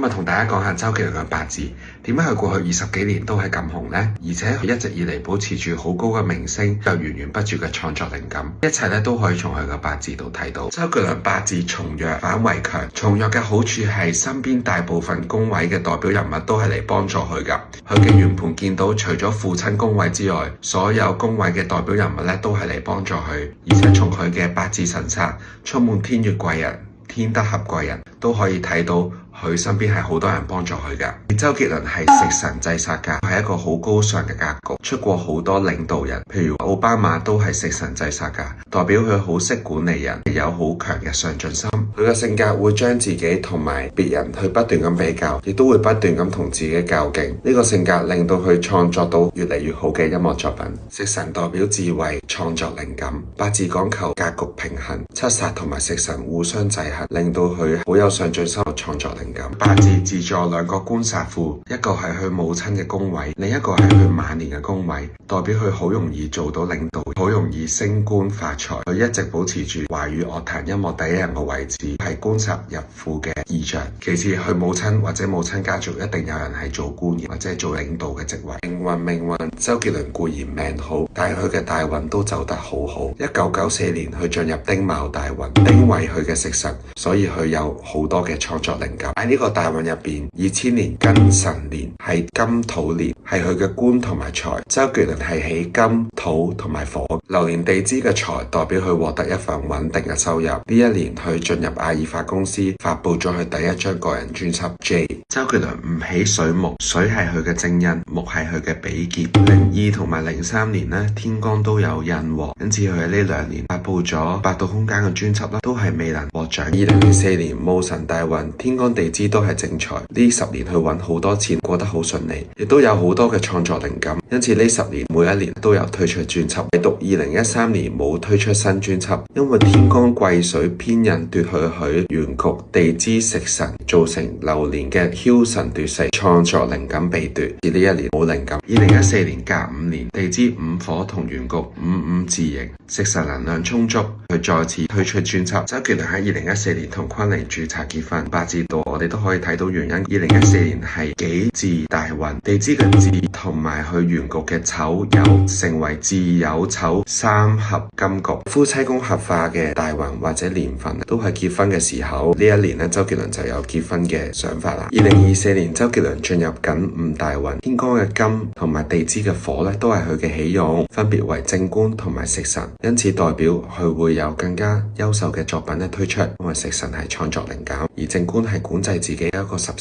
日同大家講下周杰倫嘅八字，點解佢過去20幾年都係咁紅呢？而且佢一直以嚟保持住好高嘅明星，又源源不絕嘅創作靈感，一切都可以從佢嘅八字度睇到。周杰倫八字從弱反為強，從弱嘅好處係身邊大部分宮位嘅代表人物都係嚟幫助佢㗎。佢嘅圓盤見到除咗父親宮位之外，所有宮位嘅代表人物都係嚟幫助佢，而且從佢嘅八字神煞充滿天月貴人、天德合貴人，都可以睇到佢身邊係好多人幫助佢㗎。周杰倫係食神制煞格，係一個好高尚嘅格局，出過好多領導人，譬如奧巴馬都係食神制煞格，代表佢好識管理人，有好強嘅上進心。佢嘅性格會將自己同埋別人去不斷咁比較，亦都會不斷咁同自己較勁。呢個性格令到佢創作到越嚟越好嘅音樂作品。食神代表智慧、創作靈感，八字講求格局平衡，七煞同埋食神互相制衡，令到佢好有上進心嘅創作靈感。八字自助兩個官煞庫，一個係佢母親嘅宮位，另一個係佢晚年嘅宮位，代表佢好容易做到領導，好容易升官發財。佢一直保持住華語樂壇音樂第一人嘅位置，係官煞入庫嘅意象。其次，佢母親或者母親家族一定有人係做官員或者做領導嘅職位。命運，周杰倫固然命好，但係佢嘅大運都走得好好。1994年佢進入丁卯大運，丁為佢嘅食神，所以佢有好多嘅創作靈感。喺呢個大運入邊，2000年庚辰年係金土年，係佢嘅官同埋財。周杰倫係起金土同埋火，流年地支嘅財代表佢獲得一份穩定嘅收入。呢一年佢進入阿爾法公司，發佈咗佢第一張個人專輯 J。周杰倫唔起水木，水係佢嘅正印，木係佢嘅比劫。02同埋03年呢，天干都有印喎，因此佢喺呢2年發佈咗八度空間嘅專輯啦，都係未能獲獎。2004年戊辰大運，天干地支都係正財，呢10年去揾好多錢，過得好順利，亦都有好多嘅創作靈感，因此呢10年每一年都有推出專輯。唯獨2013年冇推出新專輯，因為天干癸水偏印奪去佢原局地支食神，造成流年嘅梟神奪勢，創作靈感被奪，而呢一年冇靈感。2014年甲午年，地支午火同原局午自刑，食神能量充足，佢再次推出專輯。周杰倫喺2014年同昆凌註冊結婚，八字度我哋都可以睇到原因。2014年係己巳大運，地支嘅巳同埋佢原局嘅丑酉成為巳酉丑三合金局，夫妻宮合化嘅大運或者年份都係結婚嘅時候。呢一年咧，周杰倫就有結婚嘅想法啦。2024年，周杰倫進入庚午大運，天干嘅金同埋地支嘅火咧，都係佢嘅喜用，分別為正官同埋食神，因此代表佢會有更加優秀嘅作品咧推出。因為食神係創作靈感，而正官係管制自己一個十神。